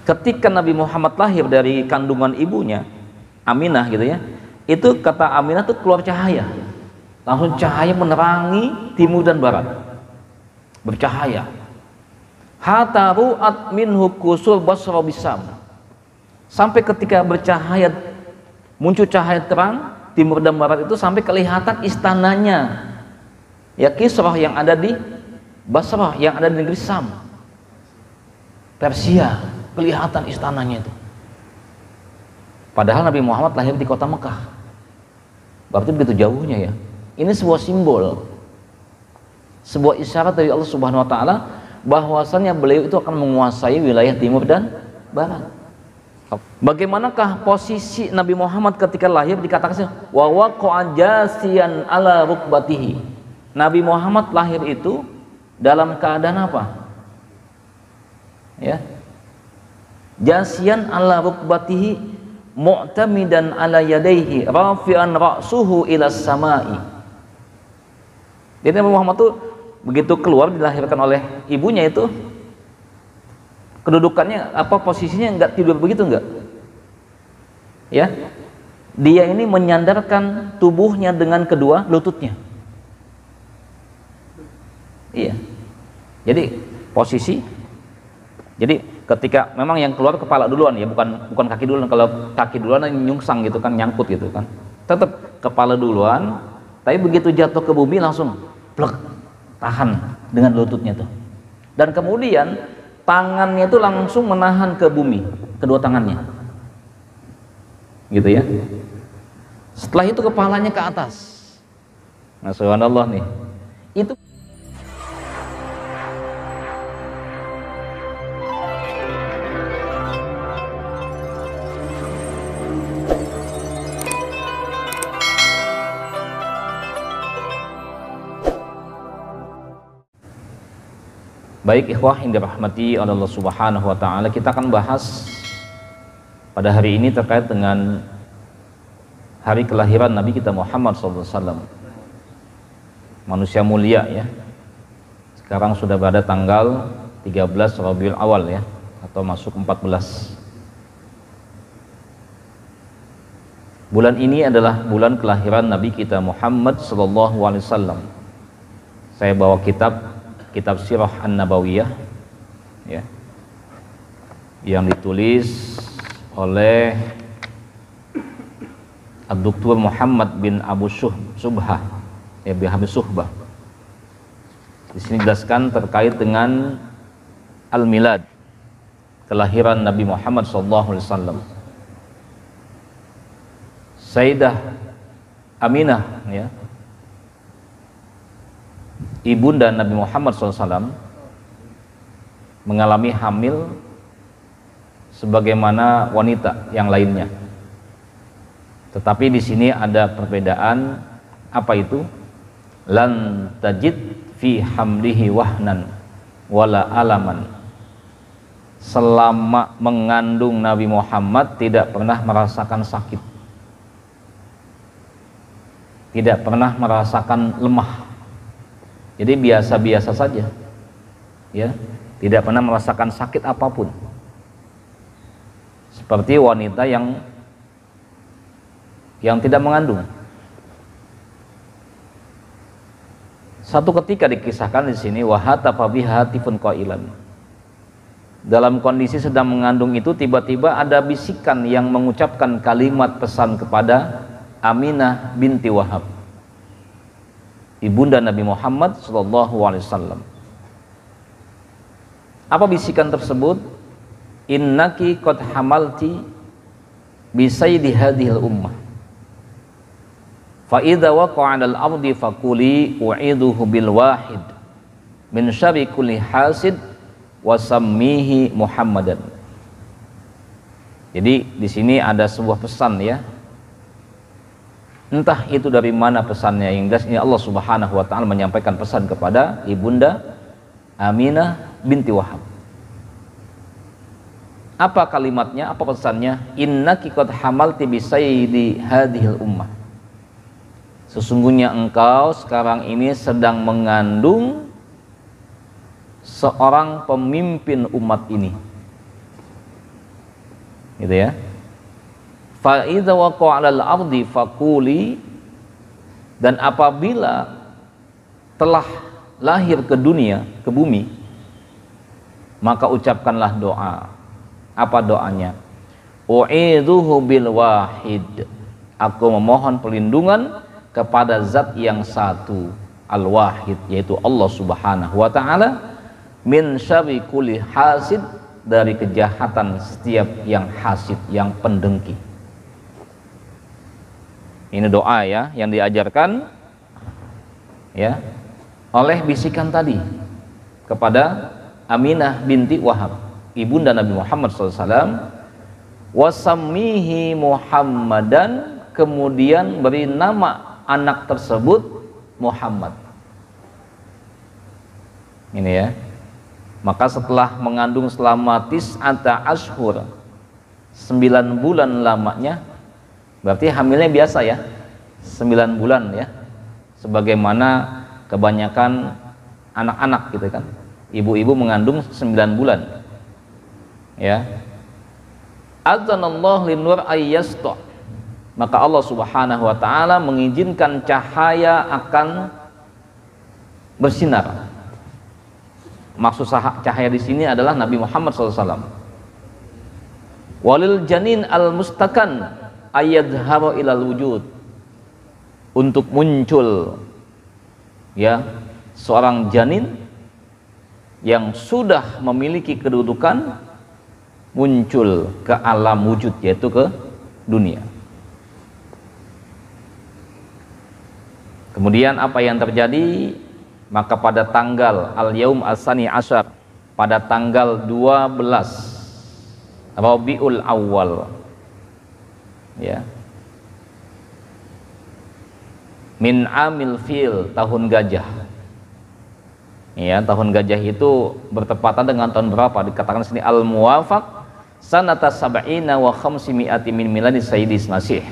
ketika Nabi Muhammad lahir dari kandungan ibunya Aminah gitu ya, itu kata Aminah tuh keluar cahaya, langsung cahaya menerangi timur dan barat, bercahaya. Hatta ru'at minhu kusur Basra bisam, sampai ketika bercahaya, muncul cahaya terang timur dan barat itu, sampai kelihatan istananya ya Kisrah yang ada di Basrah, yang ada di negeri Sam, Persia, kelihatan istananya itu. Padahal Nabi Muhammad lahir di kota Mekah, berarti begitu jauhnya ya. Ini sebuah simbol, sebuah isyarat dari Allah Subhanahu wa taala bahwasannya beliau itu akan menguasai wilayah timur dan barat. Bagaimanakah posisi Nabi Muhammad ketika lahir? Dikatakan wa waqa'a jasiyan ala rukbatihi. Nabi Muhammad lahir itu dalam keadaan apa? Ya. Jasiyan ala rukbatihi mu'tamidan ala yadayhi rafi'an ra'suhu ila samai. Jadi Nabi Muhammad tuh begitu keluar, dilahirkan oleh ibunya itu, kedudukannya apa, posisinya enggak tidur begitu, enggak ya, dia ini menyandarkan tubuhnya dengan kedua lututnya. Iya, jadi posisi, jadi ketika memang yang keluar kepala duluan ya, bukan kaki duluan. Kalau kaki duluan nyungsang gitu kan, nyangkut gitu kan, tetap kepala duluan, tapi begitu jatuh ke bumi langsung plek, tahan dengan lututnya tuh, dan kemudian tangannya itu langsung menahan ke bumi, kedua tangannya gitu ya. Setelah itu kepalanya ke atas. Nah, subhanallah nih, itu baik ikhwah yang dirahmati oleh Allah Subhanahu wa taala. Kita akan bahas pada hari ini terkait dengan hari kelahiran Nabi kita Muhammad SAW, manusia mulia ya. Sekarang sudah berada tanggal 13 Rabiul Awal ya, atau masuk 14. Bulan ini adalah bulan kelahiran Nabi kita Muhammad SAW. Saya bawa kitab Sirah An-Nabawiyah ya, yang ditulis oleh Dr. Muhammad bin Abu Subhah ya, bin Habib Suhbah. Di sini dijelaskan terkait dengan al-milad, kelahiran Nabi Muhammad SAW. Sayyidah Aminah ya, ibunda Nabi Muhammad SAW, mengalami hamil sebagaimana wanita yang lainnya. Tetapi di sini ada perbedaan. Apa itu? Lan tajid fi hamlihi wahnan wala alaman. Selama mengandung Nabi Muhammad tidak pernah merasakan sakit, tidak pernah merasakan lemah. Jadi biasa-biasa saja ya, tidak pernah merasakan sakit apapun, seperti wanita yang tidak mengandung. Satu ketika dikisahkan di sini, wahatafa biha hatifun qailan, dalam kondisi sedang mengandung itu tiba-tiba ada bisikan yang mengucapkan kalimat pesan kepada Aminah binti Wahab, ibunda Nabi Muhammad SAW. Apa bisikan tersebut? Innaki qad hamalti bi sayyidi hadhil ummah, fa idza waqa'a 'alal ardi faquli u'iduhu bil wahid min syarri kulli hasid wa sammihi Muhammadan. Jadi di sini ada sebuah pesan ya. Entah itu dari mana pesannya, yang jelas ini Allah Subhanahu wa taala menyampaikan pesan kepada ibunda Aminah binti Wahab. Apa kalimatnya? Apa pesannya? Innaki qad hamalti bi sayyidi hadhil ummah. Sesungguhnya engkau sekarang ini sedang mengandung seorang pemimpin umat ini. gitu ya. Fa idza waqa'a 'alal ardi faquli, dan apabila telah lahir ke dunia, ke bumi, maka ucapkanlah doa. Apa doanya? U'idzuhu bil wahid, aku memohon perlindungan kepada zat yang satu, al-wahid, yaitu Allah Subhanahu wa taala, min syarri kulli hasid, dari kejahatan setiap yang hasid, yang pendengki. Ini doa ya yang diajarkan ya oleh bisikan tadi kepada Aminah binti Wahab, ibunda Nabi Muhammad SAW. Wasammihi Muhammadan, kemudian beri nama anak tersebut Muhammad. Ini ya. Maka setelah mengandung selama tis'ata ashhur, 9 bulan lamanya, berarti hamilnya biasa ya, 9 bulan ya, sebagaimana kebanyakan anak-anak gitu kan, ibu-ibu mengandung 9 bulan ya. Adzanallahu linur ayyasta, maka Allah Subhanahu wa taala mengizinkan cahaya akan bersinar. Maksud cahaya di sini adalah Nabi Muhammad SAW. Walil janin al mustakan ayadharu ilal wujud, untuk muncul ya seorang janin yang sudah memiliki kedudukan, muncul ke alam wujud, yaitu ke dunia. Kemudian apa yang terjadi? Maka pada tanggal al-yaum as-sani asyar, pada tanggal 12 Rabiul Awal ya, min amil fil, tahun gajah ya. Tahun gajah itu bertepatan dengan tahun berapa? Dikatakan sini al-muwafaq sanata sab'ina wa khamsimi'ati min miladi sayyidis masih.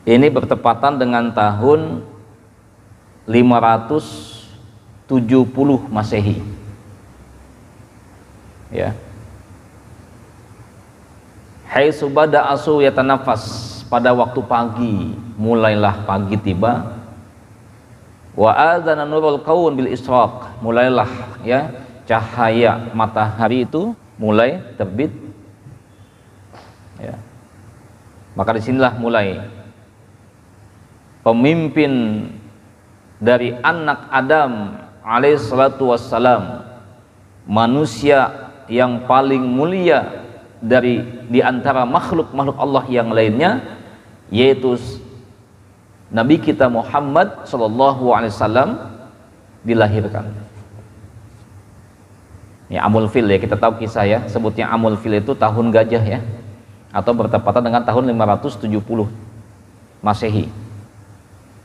Ini bertepatan dengan tahun 570 Masehi ya. Haitsu bada asu yatanafas, pada waktu pagi, mulailah pagi tiba. Wa adzana nurul kaun bil ishraq, mulailah ya cahaya matahari itu mulai terbit ya. Maka disinilah mulai pemimpin dari anak Adam alaihissalatu wassalam, manusia yang paling mulia di antara makhluk-makhluk Allah yang lainnya, yaitu Nabi kita Muhammad sallallahu alaihi wasallam dilahirkan. Ya, Amul Fil ya, kita tahu kisah ya, sebutnya Amul Fil itu tahun gajah ya, atau bertepatan dengan tahun 570 Masehi.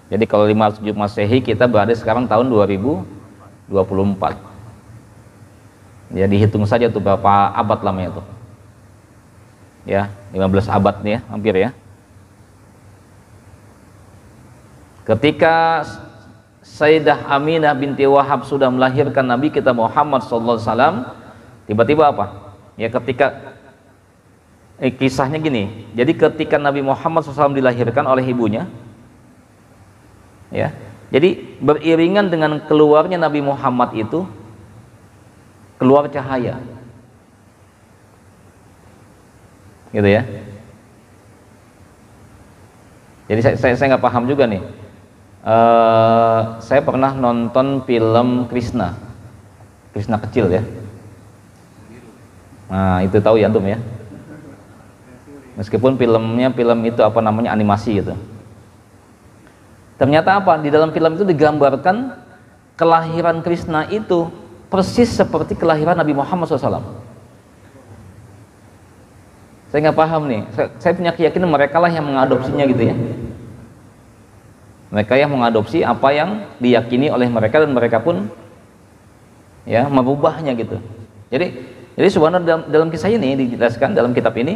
Jadi kalau 570 Masehi, kita berada sekarang tahun 2024. Ya, dihitung saja tuh berapa abad lamanya tuh. Ya, 15 abad nih ya, hampir ya. Ketika Sayyidah Aminah binti Wahab sudah melahirkan Nabi kita Muhammad SAW, tiba-tiba apa? Ya, ketika kisahnya gini. Jadi ketika Nabi Muhammad SAW dilahirkan oleh ibunya, ya, jadi beriringan dengan keluarnya Nabi Muhammad itu keluar cahaya, gitu ya. Jadi saya nggak paham juga nih. Saya pernah nonton film Krishna kecil ya. Nah, itu tahu ya antum ya. Meskipun filmnya itu apa namanya, animasi gitu. Ternyata apa? Di dalam film itu digambarkan kelahiran Krishna itu persis seperti kelahiran Nabi Muhammad SAW. Saya nggak paham nih. Saya punya keyakinan mereka lah yang mengadopsinya gitu ya. Mereka yang mengadopsi apa yang diyakini oleh mereka, dan mereka pun ya merubahnya gitu. Jadi sebenarnya dalam kisah ini dijelaskan dalam kitab ini,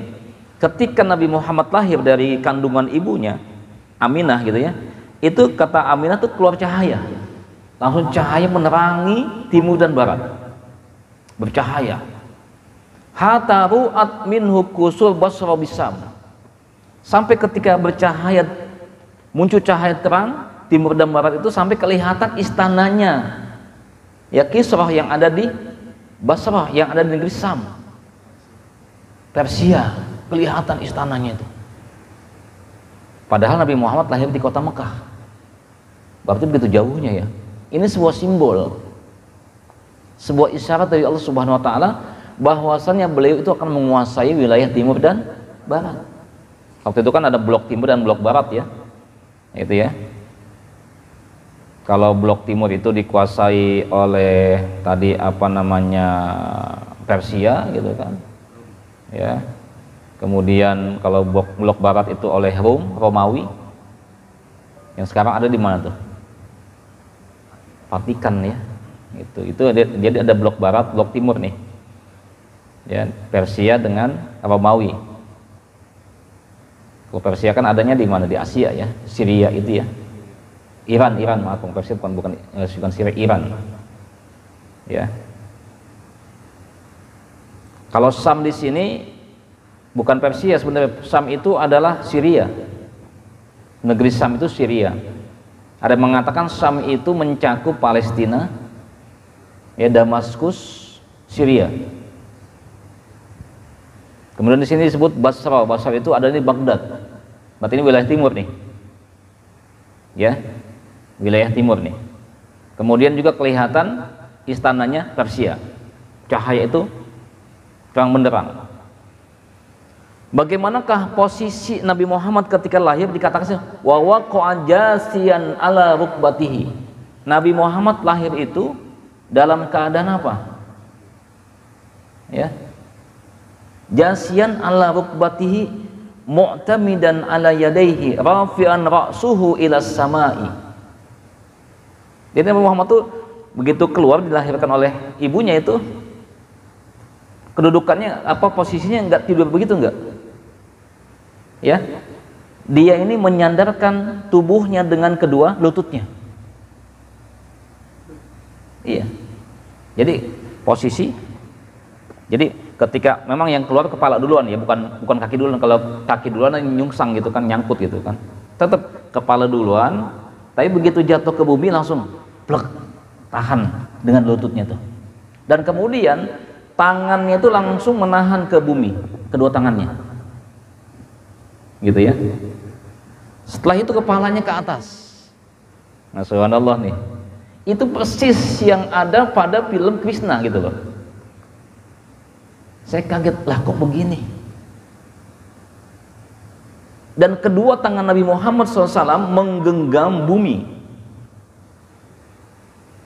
ketika Nabi Muhammad lahir dari kandungan ibunya Aminah gitu ya, itu kata Aminah tuh keluar cahaya, langsung cahaya menerangi timur dan barat, bercahaya. hatta ru'at minhu kusur Basra bisam, sampai ketika bercahaya, muncul cahaya terang timur dan barat itu, sampai kelihatan istananya ya Kisrah yang ada di Basrah, yang ada di negeri Sam, Persia, kelihatan istananya itu. Padahal Nabi Muhammad lahir di kota Mekah. Berarti begitu jauhnya ya. Ini sebuah simbol, sebuah isyarat dari Allah Subhanahu wa taala bahwasannya beliau itu akan menguasai wilayah timur dan barat. Waktu itu kan ada blok timur dan blok barat ya. Itu ya. Kalau blok timur itu dikuasai oleh tadi apa namanya Persia gitu kan. Ya. Kemudian kalau blok barat itu oleh Romawi. Yang sekarang ada di mana tuh? Vatikan ya. Itu jadi ada blok barat, blok timur nih. Ya, Persia dengan Romawi. Kalau Persia kan adanya di mana? Di Asia ya, Syria itu ya. Iran, maaf, Persia bukan Syria, Iran. Ya. Kalau Sam di sini bukan Persia sebenarnya, Sam itu adalah Syria. Negeri Sam itu Syria. Ada yang mengatakan Sam itu mencakup Palestina, ya, Damaskus, Syria. Kemudian di sini disebut Basra. Basra itu ada di Baghdad. Berarti ini wilayah timur nih. Ya. Wilayah timur nih. Kemudian juga kelihatan istananya Persia. Cahaya itu terang benderang. Bagaimanakah posisi Nabi Muhammad ketika lahir? Dikatakan wa waqa'a jasiyan ala rukbatihi. Nabi Muhammad lahir itu dalam keadaan apa? Ya. Jasiyan ala rukbatihi mu'tamidan ala yadayhi rafi'an ra'suhu ila samai. Jadi Nabi Muhammad tuh begitu keluar, dilahirkan oleh ibunya itu, kedudukannya apa, posisinya enggak tidur begitu, enggak ya, dia ini menyandarkan tubuhnya dengan kedua lututnya. Iya, jadi posisi, jadi ketika memang yang keluar kepala duluan ya, bukan kaki duluan. Kalau kaki duluan nyungsang gitu kan, nyangkut gitu kan, tetap kepala duluan. Tapi begitu jatuh ke bumi langsung plek, tahan dengan lututnya tuh. Dan kemudian tangannya itu langsung menahan ke bumi, kedua tangannya. Gitu ya. Setelah itu kepalanya ke atas. Nah, subhanallah nih. Itu persis yang ada pada film Krishna gitu loh. Saya kaget, lah kok begini? Dan kedua tangan Nabi Muhammad SAW menggenggam bumi,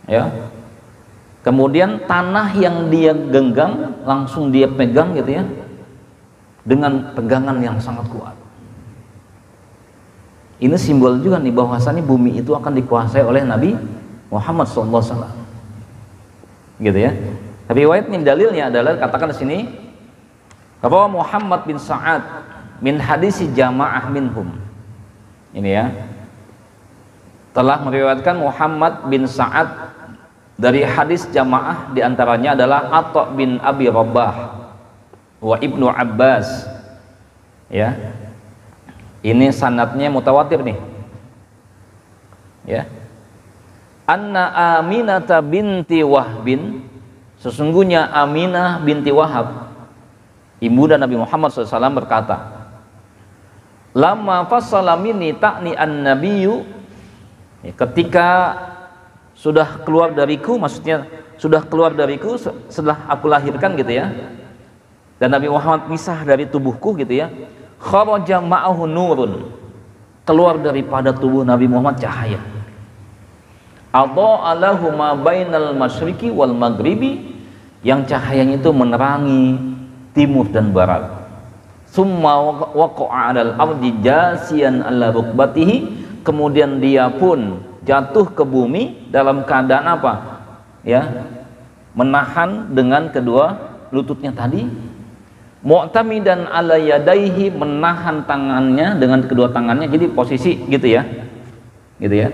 ya. Kemudian tanah yang dia genggam langsung dia pegang gitu ya, dengan pegangan yang sangat kuat. Ini simbol juga nih bahwasannya bumi itu akan dikuasai oleh Nabi Muhammad SAW, gitu ya. Tapi riwayat ini dalilnya adalah katakan di sini, bahwa Muhammad bin Sa'ad min hadisi jamaah minhum, ini ya, telah meriwayatkan Muhammad bin Sa'ad dari hadis jamaah, diantaranya adalah Atha bin Abi Rabah wa Ibnu Abbas, ya. Ini sanadnya mutawatir nih, ya. Anna Aminata binti Wahbin, sesungguhnya Aminah binti Wahab, ibunda Nabi Muhammad SAW, berkata, lama fasala minni ta'ni an-nabiyyu, ketika sudah keluar dariku, maksudnya sudah keluar dariku setelah aku lahirkan gitu ya, dan Nabi Muhammad misah dari tubuhku gitu ya, kharaja ma'ahu nurun, keluar daripada tubuh Nabi Muhammad cahaya, adha'a lahu ma bainal masyriqi wal maghribi, yang cahayanya itu menerangi timur dan barat. Summa waqa'a 'alal ardi jasiyan 'ala rukbatihi, kemudian dia pun jatuh ke bumi dalam keadaan apa? Ya, menahan dengan kedua lututnya tadi. Mu'tamidan 'ala yadaihi, menahan tangannya dengan kedua tangannya, jadi posisi gitu ya. Gitu ya.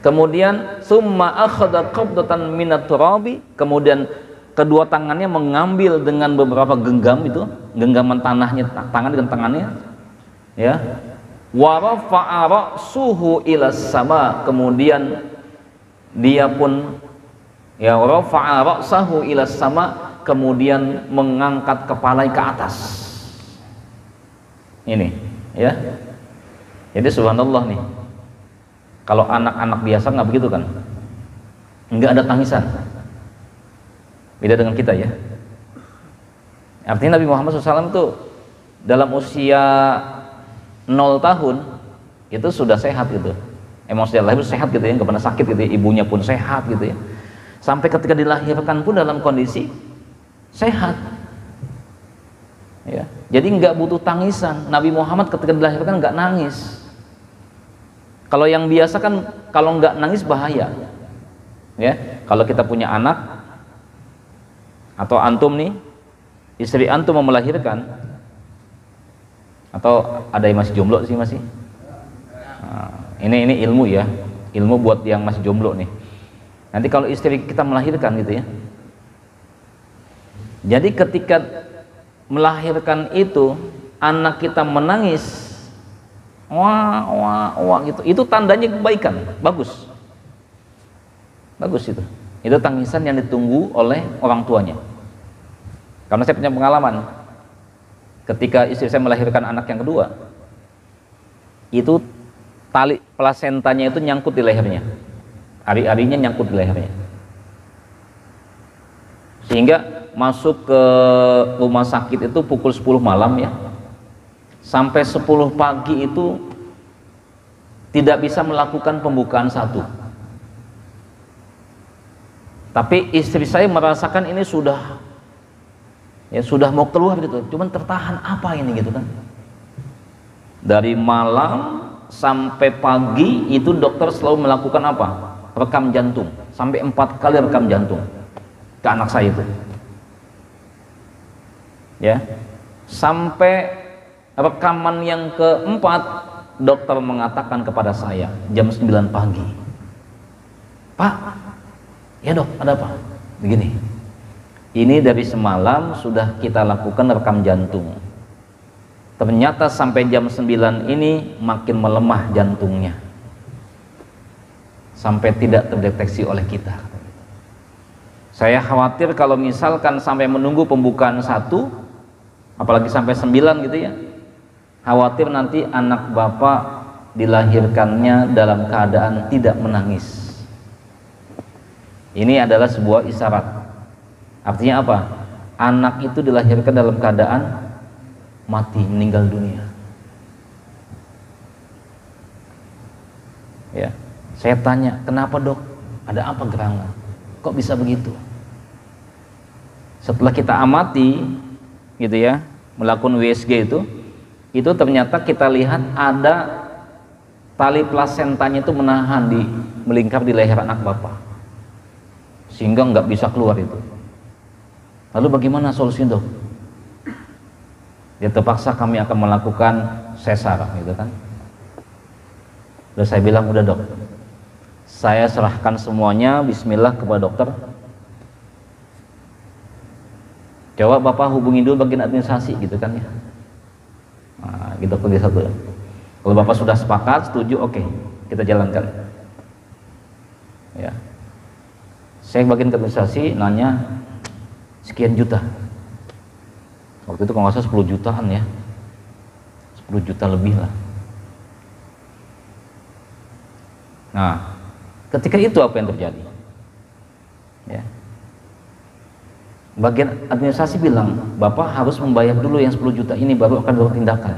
Kemudian summa akhadha qabdatan minat turabi, kemudian kedua tangannya mengambil dengan beberapa genggam itu, genggaman tanahnya, tangan dengan tangannya, ya. Wa rafa'a ra'suhu ila sama, kemudian dia pun ya rafa'a ra'sahu ila sama, kemudian mengangkat kepalanya ke atas. Ini, ya. Jadi subhanallah nih. Kalau anak-anak biasa nggak begitu kan? Nggak ada tangisan. Beda dengan kita ya. Artinya Nabi Muhammad SAW itu dalam usia 0 tahun itu sudah sehat gitu. Emang sejak lahir sehat gitu ya, nggak pernah sakit gitu ya. Ibunya pun sehat gitu ya. Sampai ketika dilahirkan pun dalam kondisi sehat. Ya. Jadi nggak butuh tangisan. Nabi Muhammad ketika dilahirkan nggak nangis. Kalau yang biasa kan kalau nggak nangis bahaya. Ya, kalau kita punya anak atau antum nih, istri antum mau melahirkan, atau ada yang masih jomblo sih masih. Nah, ini ilmu ya, ilmu buat yang masih jomblo nih. Nanti kalau istri kita melahirkan gitu ya. Jadi ketika melahirkan itu anak kita menangis, wah wah wah gitu, itu tandanya kebaikan, bagus. Bagus itu. Itu tangisan yang ditunggu oleh orang tuanya. Karena saya punya pengalaman. Ketika istri saya melahirkan anak yang kedua, itu tali plasentanya itu nyangkut di lehernya. Ari-arinya nyangkut di lehernya. Sehingga masuk ke rumah sakit itu pukul 10 malam ya. Sampai 10 pagi itu tidak bisa melakukan pembukaan satu. Tapi istri saya merasakan ini sudah mau keluar gitu, cuman tertahan apa ini gitu kan. Dari malam sampai pagi itu dokter selalu melakukan apa? Rekam jantung, sampai 4 kali rekam jantung ke anak saya itu. Ya, sampai rekaman yang keempat dokter mengatakan kepada saya jam 9 pagi, Pak, ya dok, ada apa? Begini, ini dari semalam sudah kita lakukan rekam jantung. Ternyata sampai jam 9 ini makin melemah jantungnya, sampai tidak terdeteksi oleh kita. Saya khawatir kalau misalkan sampai menunggu pembukaan satu, apalagi sampai 9 gitu ya, khawatir nanti anak bapak dilahirkannya dalam keadaan tidak menangis. Ini adalah sebuah isyarat. Artinya apa? Anak itu dilahirkan dalam keadaan mati, meninggal dunia. Ya, saya tanya, kenapa dok? Ada apa gerangan? Kok bisa begitu? Setelah kita amati, gitu ya, melakukan USG itu ternyata kita lihat ada tali plasentanya itu menahan melingkar di leher anak bapak, sehingga nggak bisa keluar itu. Lalu bagaimana solusinya dok? Ya terpaksa kami akan melakukan sesar gitu kan. Lalu saya bilang, udah dok, saya serahkan semuanya bismillah kepada dokter. Coba bapak hubungi dulu bagian administrasi gitu kan ya. Nah, gitu pergi satu. Kalau bapak sudah sepakat, setuju, oke, kita jalankan. Ya. Saya bagian administrasi nanya sekian juta. Waktu itu kalau nggak salah 10 jutaan ya, 10 juta lebih lah. Nah, ketika itu apa yang terjadi? Ya. Bagian administrasi bilang, bapak harus membayar dulu yang 10 juta ini baru akan bertindakan.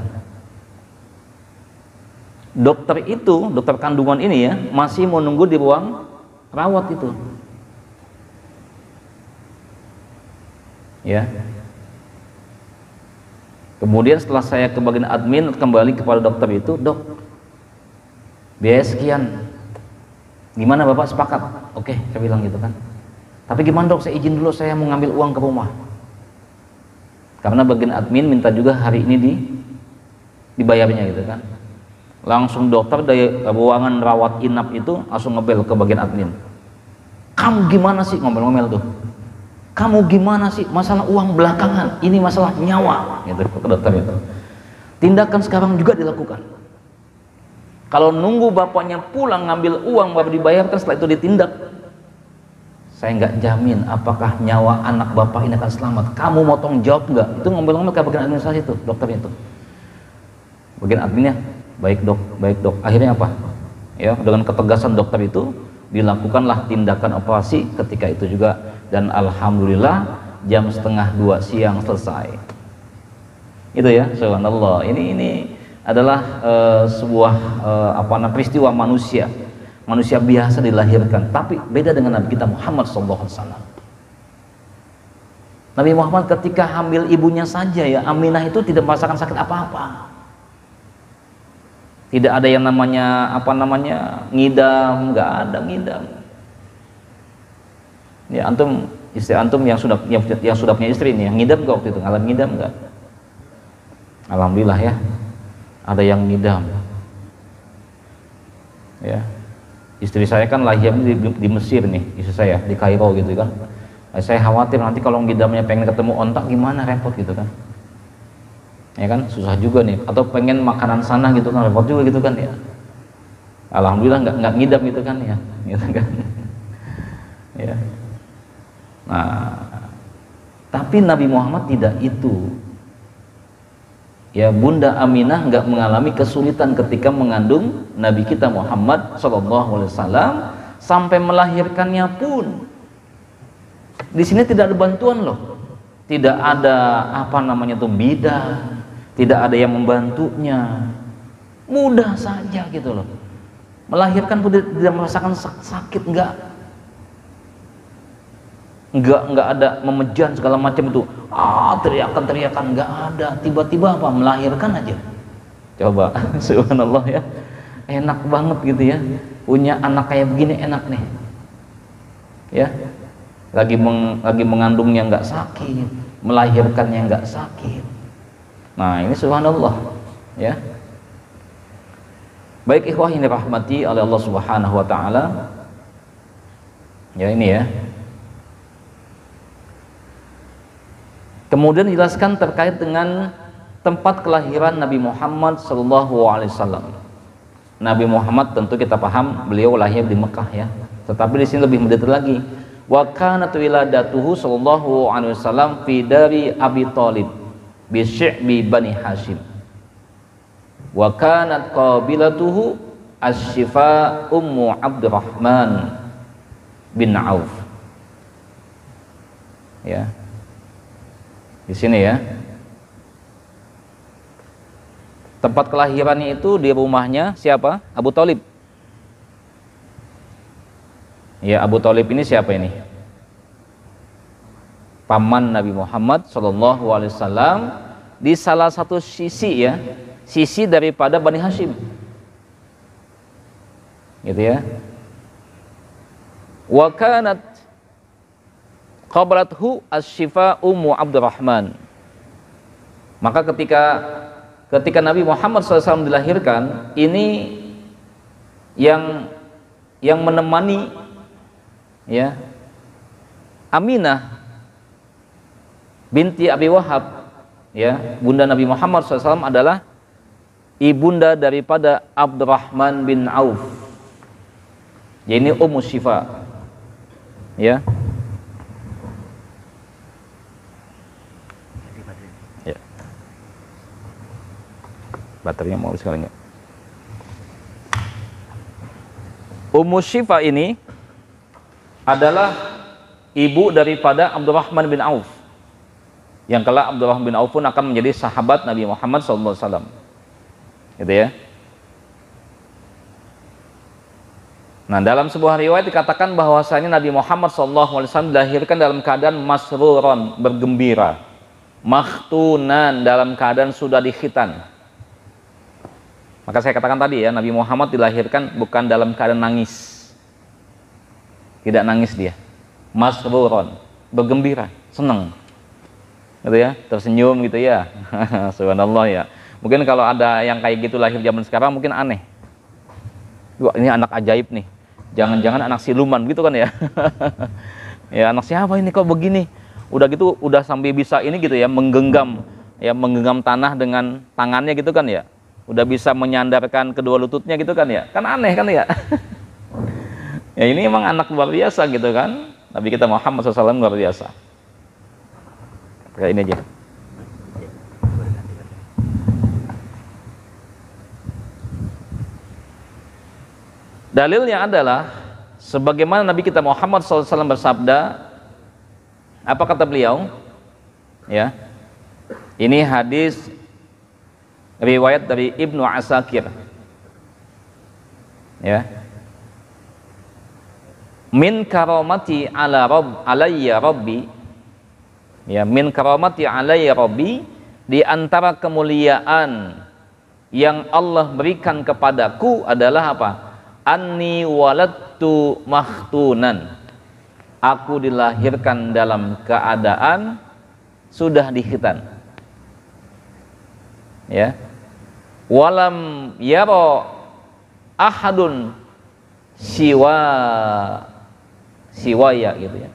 Dokter itu, dokter kandungan ini ya, masih menunggu di ruang rawat itu. Ya. Kemudian setelah saya ke bagian admin, kembali kepada dokter itu, dok, biaya sekian, gimana bapak sepakat? Oke, saya bilang gitu kan. Tapi gimana dok, saya izin dulu, saya mau ngambil uang ke rumah. Karena bagian admin minta juga hari ini dibayarnya gitu kan. Langsung dokter dari ruangan rawat inap itu langsung ngebel ke bagian admin. Kamu gimana sih, ngomel-ngomel tuh. Kamu gimana sih? Masalah uang belakangan, ini masalah nyawa, gitu ke dokter itu. Tindakan sekarang juga dilakukan. Kalau nunggu bapaknya pulang ngambil uang baru dibayarkan, setelah itu ditindak, saya nggak jamin apakah nyawa anak bapak ini akan selamat. Kamu mau tanggung jawab nggak? Itu ngomel-ngomel ke bagian administrasi itu, dokter itu. Bagian adminnya, baik dok. Akhirnya apa? Ya, dengan ketegasan dokter itu dilakukanlah tindakan operasi ketika itu juga, dan alhamdulillah jam 1:30 siang selesai. Itu ya, subhanallah. Ini adalah sebuah peristiwa manusia biasa dilahirkan, tapi beda dengan Nabi kita Muhammad SAW. Nabi Muhammad ketika hamil ibunya saja ya, Aminah itu tidak merasakan sakit apa-apa. Tidak ada yang namanya ngidam, nggak ada ngidam. Ya istri antum yang sudah punya istri nih, yang ngidam nggak waktu itu, ngalamin ngidam nggak? Alhamdulillah ya, ada yang ngidam. Ya, istri saya kan lahir di Mesir nih, istri saya di Kairo gitu kan. Saya khawatir nanti kalau ngidamnya pengen ketemu ontak gimana, repot gitu kan. Ya kan, susah juga nih, atau pengen makanan sana gitu kan, repot juga gitu kan ya. Alhamdulillah nggak ngidam gitu kan ya, gitu kan. Ya. Nah, tapi Nabi Muhammad tidak itu. Ya, Bunda Aminah nggak mengalami kesulitan ketika mengandung Nabi kita Muhammad SAW sampai melahirkannya pun. Di sini tidak ada bantuan loh, tidak ada bidan, tidak ada yang membantunya, mudah saja gitu loh. Melahirkan pun tidak merasakan sakit, nggak ada memejan segala macam itu, teriakan nggak ada. Tiba-tiba melahirkan aja. Coba subhanallah ya, enak banget gitu ya, punya anak kayak begini enak nih ya. Lagi mengandungnya nggak sakit, melahirkannya nggak sakit. Nah ini subhanallah ya. Baik ikhwah ini rahmati oleh Allah Subhanahu wa taala. Ya ini ya. Kemudian dijelaskan terkait dengan tempat kelahiran Nabi Muhammad SAW. Nabi Muhammad tentu kita paham beliau lahir di Mekah ya. Tetapi di sini lebih mendetail lagi. Wa kanat wiladatuhu sallallahu alaihi wasallam fi dari Abi Thalib bi Syi'bi Bani Hashim. Wa kanat qabilatuhu Asy-Syifa Ummu Abdurrahman bin Auf. Ya. Di sini ya. Tempat kelahirannya itu di rumahnya siapa? Abu Thalib. Ya, Abu Thalib ini siapa ini? Paman Nabi Muhammad SAW di salah satu sisi ya, sisi daripada Bani Hashim. Gitu ya. Wa kanat qablathu Asy-Syifa Ummu Abdurrahman. Maka ketika Nabi Muhammad SAW dilahirkan, ini yang menemani ya Aminah binti Abi Wahab ya, bunda Nabi Muhammad SAW adalah ibunda daripada Abdurrahman bin Auf. Ya, ini Ummu Syifa ya. Ya. Baterainya mau sekali enggak? Ummu Syifa ini adalah ibu daripada Abdurrahman bin Auf, yang kelak Abdurrahman bin Auf pun akan menjadi sahabat Nabi Muhammad SAW. Gitu ya. Nah, dalam sebuah riwayat dikatakan bahwasanya Nabi Muhammad SAW dilahirkan dalam keadaan masruron, bergembira, makhtunan, dalam keadaan sudah dikhitan. Maka saya katakan tadi ya, Nabi Muhammad dilahirkan bukan dalam keadaan nangis. Tidak nangis dia, masruron, bergembira, senang, gitu ya, tersenyum gitu ya. Subhanallah ya. Mungkin kalau ada yang kayak gitu lahir zaman sekarang mungkin aneh. Wah, ini anak ajaib nih, jangan-jangan anak siluman gitu kan ya. Ya, anak siapa ini kok begini? udah gitu udah sampai bisa ini gitu ya, menggenggam tanah dengan tangannya gitu kan ya, udah bisa menyandarkan kedua lututnya gitu kan ya, kan aneh kan ya. Ya ini emang anak luar biasa gitu kan, Nabi kita Muhammad SAW luar biasa. Kayak ini aja. Dalilnya adalah sebagaimana Nabi kita Muhammad SAW bersabda, apa kata beliau? Ya, ini hadis riwayat dari Ibnu Asakir. Ya, min karamati alayya rabbi, ya, min karamati alayya rabbi, di antara kemuliaan yang Allah berikan kepadaku adalah apa? Anni waladtu makhtunan, aku dilahirkan dalam keadaan sudah dikhitan. Ya, walam yaro ahadun siwaya gitu ya,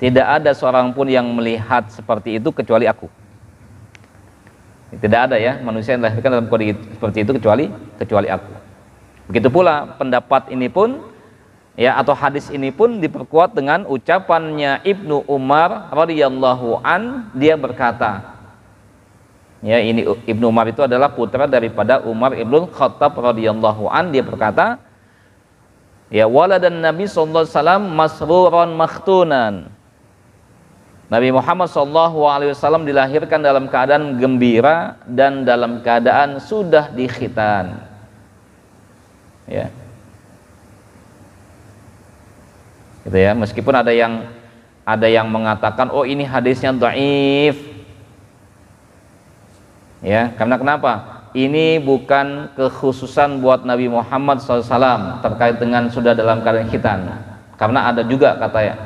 tidak ada seorang pun yang melihat seperti itu kecuali aku. Tidak ada ya manusia yang dilahirkan dalam kondisi seperti itu kecuali aku. Begitu pula pendapat ini pun ya, atau hadis ini pun diperkuat dengan ucapannya Ibnu Umar radhiyallahu an, dia berkata, ya, ini Ibnu Umar itu adalah putra daripada Umar ibn Khattab radhiyallahu an, dia berkata, ya, waladan Nabi sallallahu alaihi wasallam masruran makhtunan, Nabi Muhammad sallallahu alaihi wasallam dilahirkan dalam keadaan gembira dan dalam keadaan sudah dikhitan. Ya, gitu ya, meskipun ada yang mengatakan oh ini hadisnya dhaif, ya, karena kenapa? Ini bukan kekhususan buat Nabi Muhammad SAW terkait dengan sudah dalam keadaan khitan, karena ada juga kata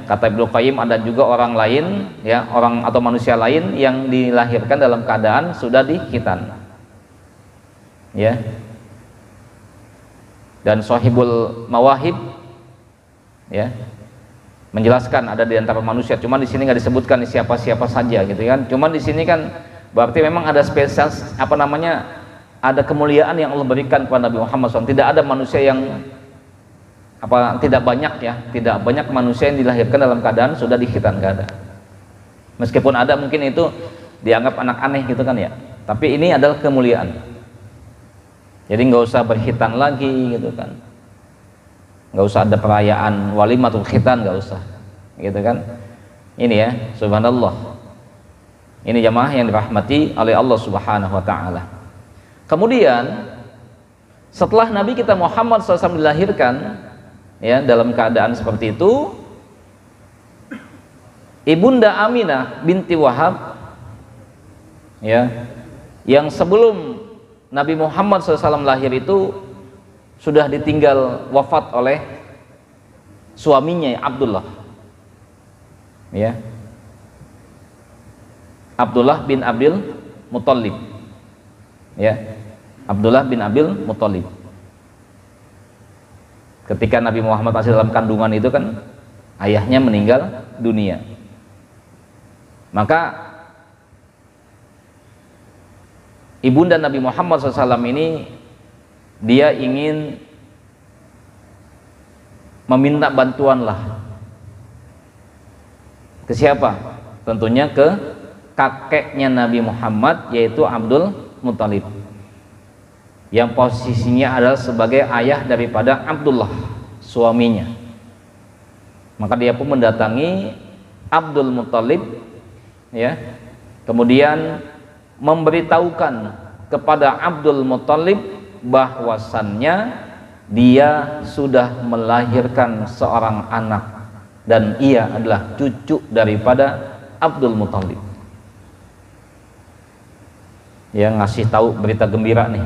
Ibnu Qayyim, ada juga orang lain ya, orang atau manusia lain yang dilahirkan dalam keadaan sudah dikhitan, ya. Dan Shahibul Mawahib ya menjelaskan ada di antara manusia, cuman di sini nggak disebutkan siapa-siapa saja gitu kan. Cuman di sini kan berarti memang ada spesial ada kemuliaan yang Allah berikan kepada Nabi Muhammad SAW. Tidak ada manusia yang tidak banyak manusia yang dilahirkan dalam keadaan sudah dikhitan, nggak ada. Meskipun ada mungkin itu dianggap anak aneh gitu kan ya. Tapi ini adalah kemuliaan. Jadi nggak usah berkhitan lagi gitu kan, nggak usah ada perayaan walimatul khitan, nggak usah gitu kan. Ini ya, subhanallah, ini jamaah yang dirahmati oleh Allah Subhanahu wa ta'ala. Kemudian setelah Nabi kita Muhammad SAW dilahirkan ya dalam keadaan seperti itu, Ibunda Aminah binti Wahab ya, yang sebelum Nabi Muhammad SAW lahir itu sudah ditinggal wafat oleh suaminya Abdullah, ya, Abdullah bin Abil Muthalib, ya, Abdullah bin Abil Muthalib. Ketika Nabi Muhammad masih dalam kandungan itu kan ayahnya meninggal dunia, maka ibunda Nabi Muhammad SAW ini dia ingin meminta bantuan lah ke siapa? Tentunya ke kakeknya Nabi Muhammad, yaitu Abdul Muthalib, yang posisinya adalah sebagai ayah daripada Abdullah suaminya. Maka dia pun mendatangi Abdul Muthalib ya, kemudian memberitahukan kepada Abdul Muthalib bahwasannya dia sudah melahirkan seorang anak dan ia adalah cucu daripada Abdul Muthalib. Ya, ngasih tahu berita gembira nih.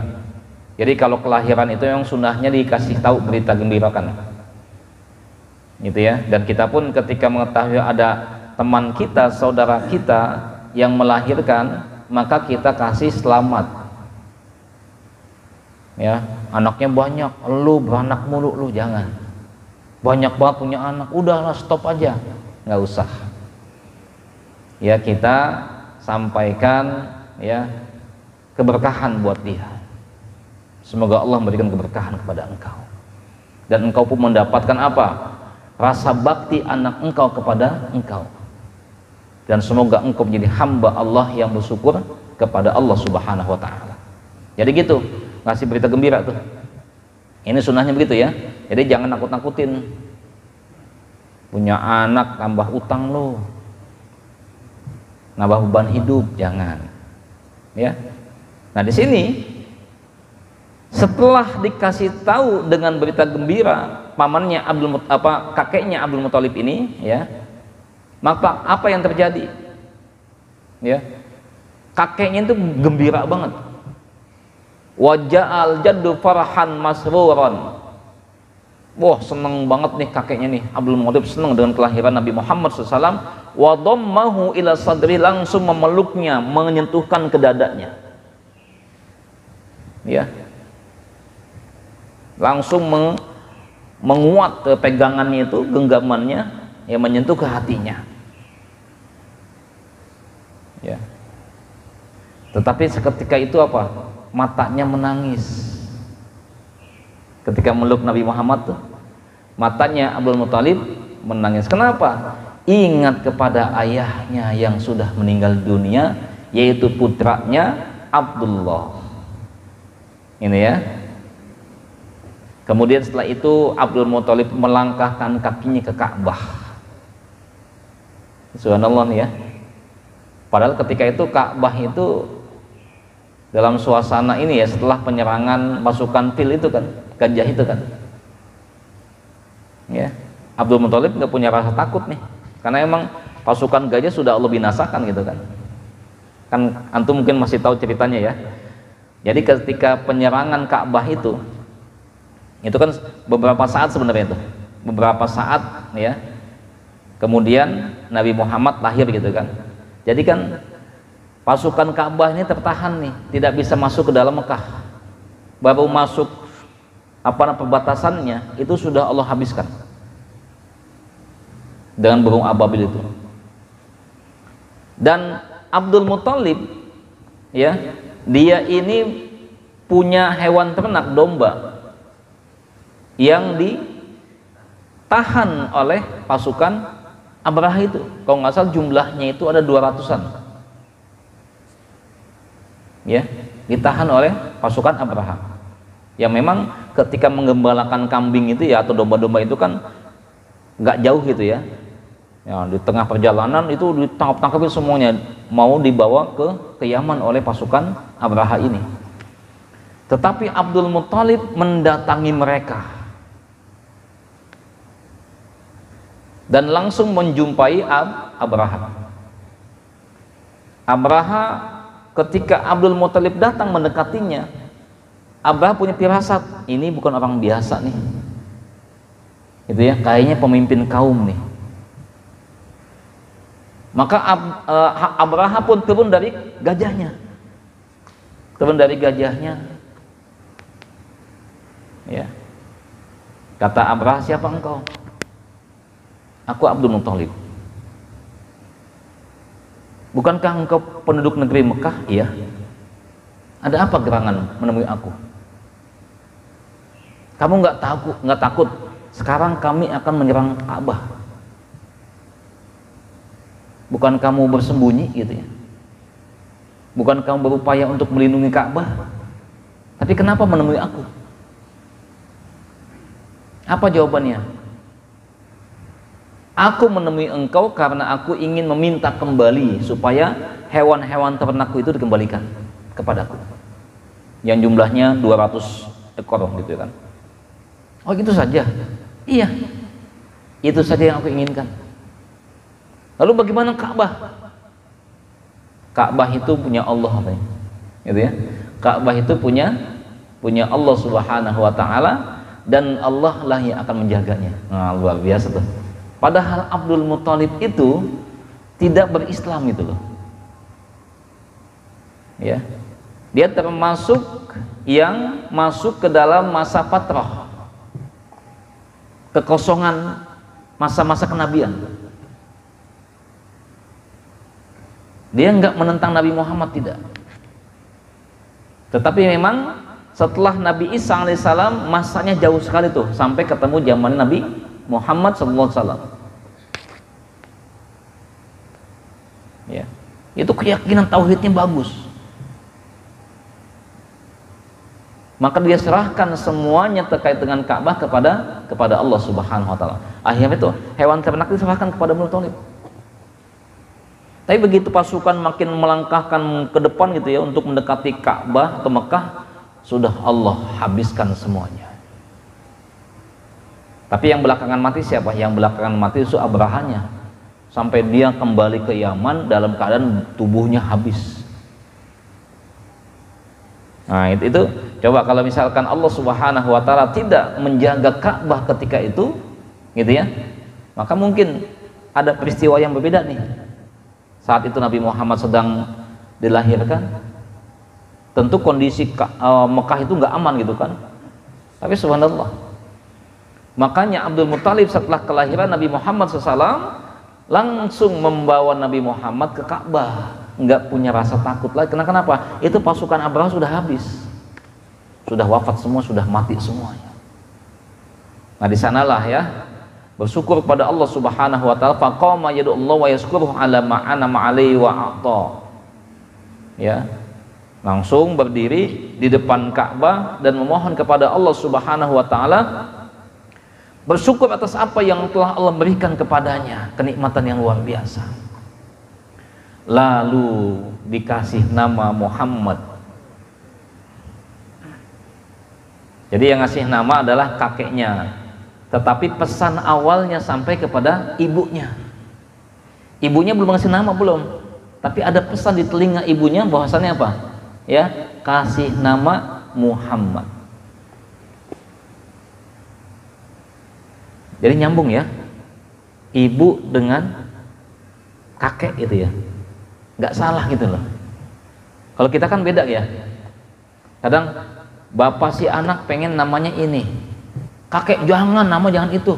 Jadi kalau kelahiran itu yang sunnahnya dikasih tahu berita gembira kan, gitu ya. Dan kita pun ketika mengetahui ada teman kita, saudara kita yang melahirkan, maka kita kasih selamat ya. Anaknya banyak, lu beranak mulu, lu jangan banyak banget punya anak, udahlah stop aja, nggak usah ya kita sampaikan ya keberkahan buat dia. Semoga Allah memberikan keberkahan kepada engkau, dan engkau pun mendapatkan apa? Rasa bakti anak engkau kepada engkau, dan semoga engkau menjadi hamba Allah yang bersyukur kepada Allah Subhanahu wa ta'ala. Jadi gitu, ngasih berita gembira tuh. Ini sunnahnya begitu ya. Jadi jangan nakut-nakutin. Punya anak tambah utang lo, nambah beban hidup, jangan. Ya. Nah di sini setelah dikasih tahu dengan berita gembira pamannya kakeknya Abdul Muthalib ini, ya, maka apa yang terjadi? Ya, kakeknya itu gembira banget. Waja'al jaddu farahan masruran. Wah, seneng banget nih kakeknya nih, Abdul Muthalib senang dengan kelahiran Nabi Muhammad SAW. Wa dhammahu ila sadri, langsung memeluknya, menyentuhkan ke dadanya. Ya, langsung menguat ke pegangannya itu, genggamannya, yang menyentuh ke hatinya. Ya. Tetapi seketika itu apa? Matanya menangis. Ketika meluk Nabi Muhammad tuh, matanya Abdul Muthalib menangis. Kenapa? Ingat kepada ayahnya yang sudah meninggal dunia, yaitu putranya Abdullah. Ini ya. Kemudian setelah itu Abdul Muthalib melangkahkan kakinya ke Ka'bah. Subhanallah nih ya. Padahal ketika itu Ka'bah itu dalam suasana ini ya, setelah penyerangan pasukan Fil itu kan, gajah itu kan. Ya, Abdul Muthalib nggak punya rasa takut nih, karena emang pasukan gajah sudah Allah binasakan gitu kan. Kan antum mungkin masih tahu ceritanya ya. Jadi ketika penyerangan Ka'bah itu kan beberapa saat sebenarnya itu, beberapa saat ya. Kemudian Nabi Muhammad lahir gitu kan. Jadi kan pasukan Ka'bah ini tertahan nih, tidak bisa masuk ke dalam Mekah. Baru masuk perbatasannya itu sudah Allah habiskan dengan burung ababil itu. Dan Abdul Muthalib ya, dia ini punya hewan ternak, domba, yang ditahan oleh pasukan Abraha itu. Kalau nggak salah jumlahnya itu ada 200-an. Ya, ditahan oleh pasukan Abraha. Yang memang ketika menggembalakan kambing itu ya, atau domba-domba itu kan nggak jauh gitu ya. Ya, di tengah perjalanan itu ditangkap-tangkapin semuanya, mau dibawa ke Yaman oleh pasukan Abraha ini. Tetapi Abdul Muthalib mendatangi mereka dan langsung menjumpai Abraha. Abraha ketika Abdul Muthalib datang mendekatinya, Abraha punya firasat, ini bukan orang biasa nih. Gitu ya, kayaknya pemimpin kaum nih. Maka Abraha pun turun dari gajahnya. Ya. Kata Abraha, siapa engkau? Aku Abdul Muthalib. Bukankah engkau penduduk negeri Mekah? Iya. Ada apa gerangan menemui aku? Kamu nggak takut? Sekarang kami akan menyerang Ka'bah. Bukan kamu bersembunyi gitu ya? Bukan kamu berupaya untuk melindungi Ka'bah? Tapi kenapa menemui aku? Apa jawabannya? Aku menemui engkau karena aku ingin meminta kembali supaya hewan-hewan ternakku itu dikembalikan kepadaku, yang jumlahnya 200 ekor gitu kan. Oh gitu saja? Iya, itu saja yang aku inginkan. Lalu bagaimana Ka'bah? Ka'bah itu punya Allah, gitu ya. Ka'bah itu punya Allah Subhanahu wa ta'ala, dan Allah lah yang akan menjaganya. Nah, luar biasa tuh. Padahal Abdul Muthalib itu tidak berislam itu loh. Ya. Dia termasuk yang masuk ke dalam masa fatrah, kekosongan, masa-masa kenabian. Dia nggak menentang Nabi Muhammad, tidak. Tetapi memang setelah Nabi Isa alaihissalam masanya jauh sekali tuh, sampai ketemu zaman Nabi Muhammad sallallahu alaihi wasallam. Ya, itu keyakinan tauhidnya bagus. Maka dia serahkan semuanya terkait dengan Ka'bah kepada Allah Subhanahu wa taala. Akhirnya itu hewan ternak diserahkan kepada Banu Thalib. Tapi begitu pasukan makin melangkahkan ke depan gitu ya untuk mendekati Ka'bah atau Mekah, sudah Allah habiskan semuanya. Tapi yang belakangan mati siapa? Yang belakangan mati itu Abrahanya, sampai dia kembali ke Yaman dalam keadaan tubuhnya habis. Nah itu coba kalau misalkan Allah Subhanahu wa taala tidak menjaga Ka'bah ketika itu gitu ya, maka mungkin ada peristiwa yang berbeda nih. Saat itu Nabi Muhammad sedang dilahirkan, tentu kondisi Mekah itu nggak aman gitu kan. Tapi subhanallah, makanya Abdul Muthalib setelah kelahiran Nabi Muhammad SAW langsung membawa Nabi Muhammad ke Ka'bah, nggak punya rasa takut lagi. Kenapa? Itu pasukan Abraha sudah habis, sudah wafat semua, sudah mati semuanya. Nah di sanalah ya bersyukur pada Allah Subhanahu wa taala, faqama yadullah wa yaskuruhu ala ma'ana ma'alaihi wa a'ta. Ya. Langsung berdiri di depan Ka'bah dan memohon kepada Allah Subhanahu wa taala, bersyukur atas apa yang telah Allah berikan kepadanya, kenikmatan yang luar biasa. Lalu dikasih nama Muhammad. Jadi yang ngasih nama adalah kakeknya, tetapi pesan awalnya sampai kepada ibunya. Ibunya belum ngasih nama, belum, tapi ada pesan di telinga ibunya bahwasannya apa? Ya, kasih nama Muhammad. Jadi nyambung ya, ibu dengan kakek itu ya, nggak salah gitu loh. Kalau kita kan beda ya, kadang bapak si anak pengen namanya ini, kakek jangan, nama jangan itu.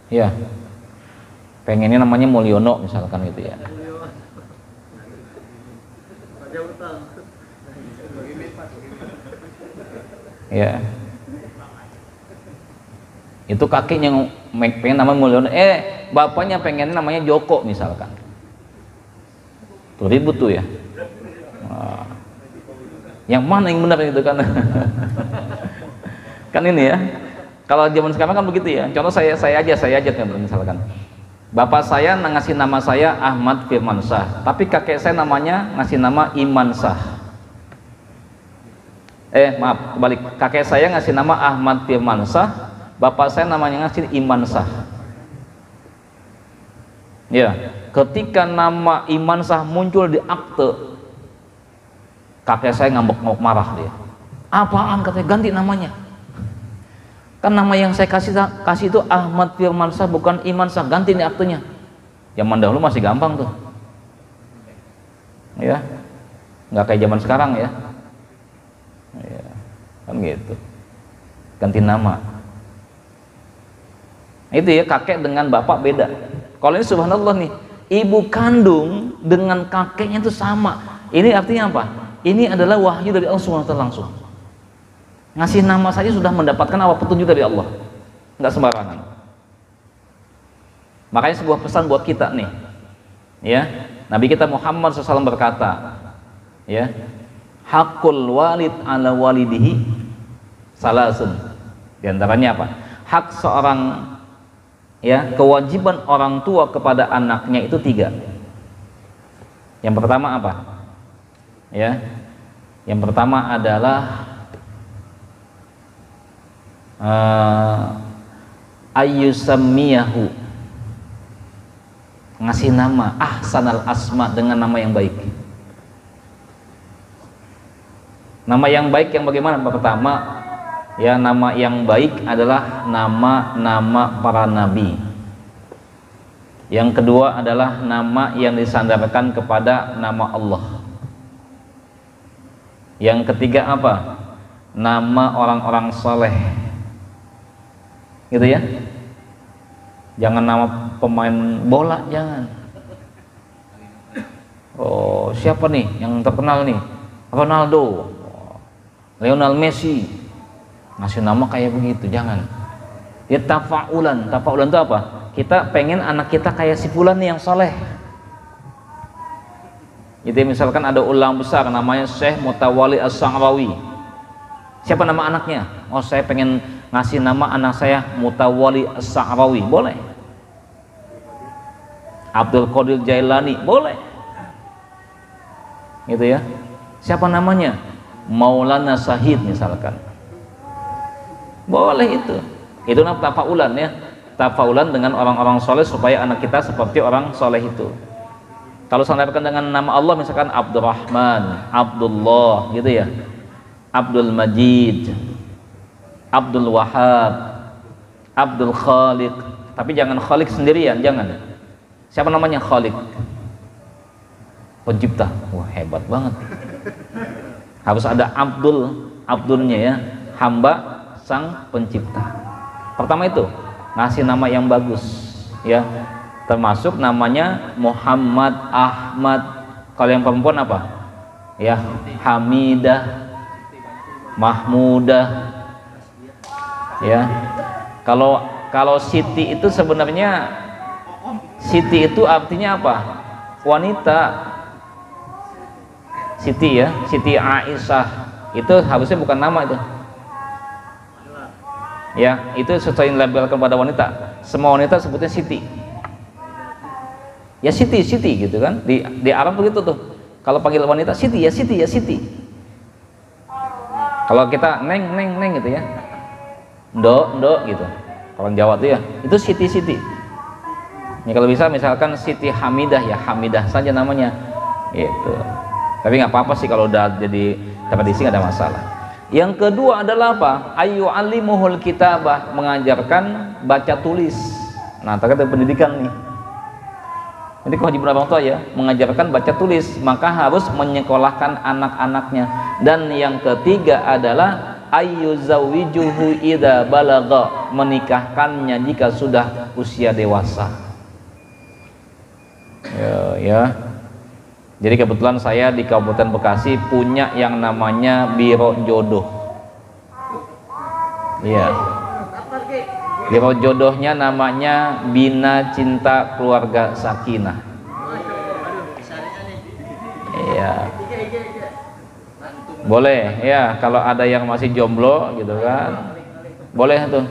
Ya, pengennya namanya Mulyono misalkan gitu ya. Ya, itu kakeknya pengen nama Mulyono, bapaknya pengen namanya Joko misalkan. Tuh ribut tuh ya. Nah, yang mana yang benar itu kan? Kan ini ya, kalau zaman sekarang kan begitu ya. Contoh saya aja kan misalkan, bapak saya ngasih nama saya Ahmad Firmansyah, tapi kakek saya namanya ngasih nama Imansyah. Maaf, kebalik, kakek saya ngasih nama Ahmad Firmansyah, bapak saya namanya ngasih Imansyah. Ya, ketika nama Imansyah muncul di akte, kakek saya ngambek marah dia. Apaan, katanya, ganti namanya. Kan nama yang saya kasih itu Ahmad Firmansyah, bukan Imansyah, ganti nih aktenya. Zaman dahulu masih gampang tuh. Ya. Nggak kayak zaman sekarang ya. Ya. Kan gitu. Ganti nama. Itu ya, kakek dengan bapak beda. Kalau ini subhanallah nih, ibu kandung dengan kakeknya itu sama. Ini artinya apa? Ini adalah wahyu dari Allah SWT langsung. Ngasih nama saja sudah mendapatkan apa? Petunjuk dari Allah. Nggak sembarangan. Makanya sebuah pesan buat kita nih, ya, Nabi kita Muhammad SAW berkata, ya, hakul walid ala walidihi salasun. Di antaranya apa? Hak seorang, ya, kewajiban orang tua kepada anaknya itu 3. Yang pertama apa? Ya, yang pertama adalah ayyusammiyahu, ngasih nama ahsanal asma, dengan nama yang baik. Nama yang baik yang bagaimana? Pertama, ya, nama yang baik adalah nama-nama para nabi. Yang kedua adalah nama yang disandarkan kepada nama Allah. Yang ketiga apa? Nama orang-orang soleh, gitu ya. Jangan nama pemain bola, jangan. Oh, siapa nih yang terkenal nih? Ronaldo, Lionel Messi. Ngasih nama kayak begitu, jangan. Ya tafaulan. Tafaulan itu apa? Kita pengen anak kita kayak si fulan nih yang soleh. Jadi misalkan ada ulama besar namanya Syekh Mutawalli As-Sa'rawi. Siapa nama anaknya? Oh, saya pengen ngasih nama anak saya Mutawalli As-Sa'rawi. Boleh. Abdul Qadir Jailani, boleh. Gitu ya. Siapa namanya? Maulana Syahid misalkan. Boleh itu. Itu namanya tafaulan ya. Tafaulan dengan orang-orang soleh supaya anak kita seperti orang soleh itu. Kalau sandarkan dengan nama Allah misalkan Abdurrahman, Abdullah gitu ya, Abdul Majid, Abdul Wahab, Abdul Khaliq. Tapi jangan Khaliq sendirian, jangan. Siapa namanya Khaliq? Pencipta. Wah, hebat banget. Harus ada Abdulnya ya, hamba sang pencipta. Pertama itu ngasih nama yang bagus ya. Termasuk namanya Muhammad, Ahmad. Kalau yang perempuan apa? Ya, Hamidah, Mahmudah. Ya. Kalau Siti itu sebenarnya Siti itu artinya apa? Wanita. Siti ya, Siti Aisyah. Itu harusnya bukan nama itu. Ya, itu sesuai yang labelkan pada wanita. Semua wanita sebutnya Siti. Ya Siti gitu kan, di Arab begitu tuh. Kalau panggil wanita Siti ya Siti. Kalau kita neng gitu ya, ndok gitu. Orang Jawa tuh ya, itu Siti. Ya kalau bisa misalkan Siti Hamidah ya Hamidah saja namanya, gitu. Tapi nggak apa-apa sih kalau udah jadi tradisi nggak ada masalah. Yang kedua adalah apa? Ayu alimuhul kitabah, mengajarkan baca tulis. Nah, terkait pendidikan nih. Jadi kewajiban orang tua ya mengajarkan baca tulis, maka harus menyekolahkan anak-anaknya. Dan yang ketiga adalah ayyuzawijuhu idza balagha, menikahkannya jika sudah usia dewasa. Ya. Jadi kebetulan saya di Kabupaten Bekasi punya yang namanya Biro Jodoh. Iya. Biro jodohnya namanya Bina Cinta Keluarga Sakinah. Iya. Boleh ya, kalau ada yang masih jomblo gitu kan, boleh tuh.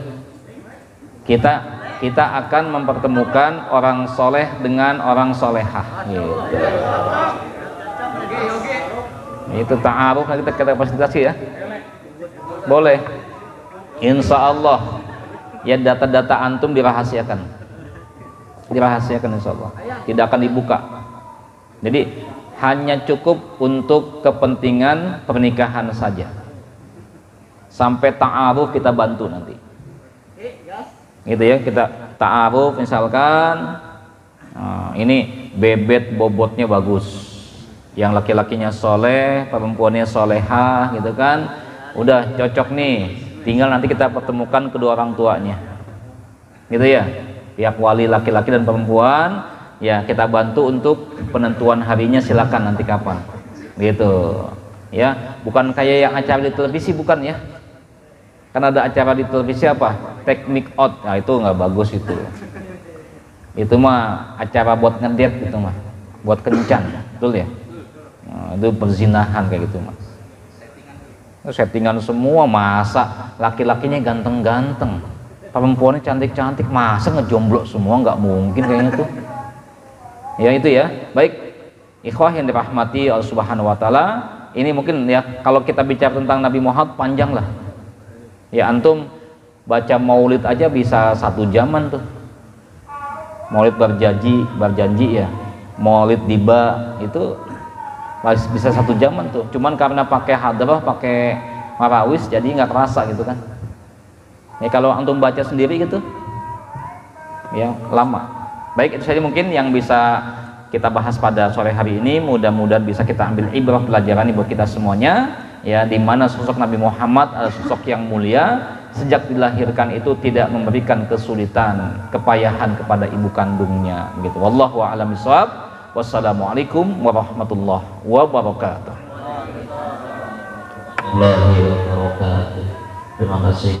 Kita akan mempertemukan orang soleh dengan orang solehah. Gitu. Itu ta'aruf, nanti kita fasilitasi ya. Boleh. Insya Allah. Ya data-data antum dirahasiakan insya Allah, tidak akan dibuka. Jadi hanya cukup untuk kepentingan pernikahan saja. Sampai ta'aruf kita bantu nanti, gitu ya. Kita ta'aruf misalkan, ini bebet bobotnya bagus, yang laki-lakinya soleh, perempuannya solehah gitu kan, udah cocok nih. Tinggal nanti kita pertemukan kedua orang tuanya, gitu ya. Pihak wali laki-laki dan perempuan, ya kita bantu untuk penentuan harinya, silakan nanti kapan, gitu. Ya, bukan kayak yang acara di televisi, bukan ya. Kan ada acara di televisi apa? Teknik out, nah itu nggak bagus itu. Itu mah acara buat ngedet gitu mah, buat kencan, betul ya. Nah, itu perzinahan kayak gitu mah. Settingan semua, masa laki-lakinya ganteng-ganteng, perempuannya cantik-cantik, masa ngejomblo semua, nggak mungkin kayaknya tuh. Ya itu ya. Baik, ikhwah yang dirahmati Allah Subhanahu wa taala, ini mungkin ya kalau kita bicara tentang Nabi Muhammad panjang lah. Ya antum baca maulid aja bisa 1 jaman tuh. Maulid berjanji ya. Maulid tiba itu bisa 1 jaman tuh, cuman karena pakai hadrah, pakai marawis, jadi nggak kerasa gitu kan. Ya kalau antum baca sendiri gitu, ya lama. Baik, itu saja mungkin yang bisa kita bahas pada sore hari ini. Mudah-mudahan bisa kita ambil ibrah pelajaran ini buat kita semuanya. Ya, di mana sosok Nabi Muhammad adalah sosok yang mulia. Sejak dilahirkan itu tidak memberikan kesulitan, kepayahan kepada ibu kandungnya. Gitu. Wallahu a'lam bishawab. Wassalamualaikum warahmatullahi wabarakatuh. Terima kasih.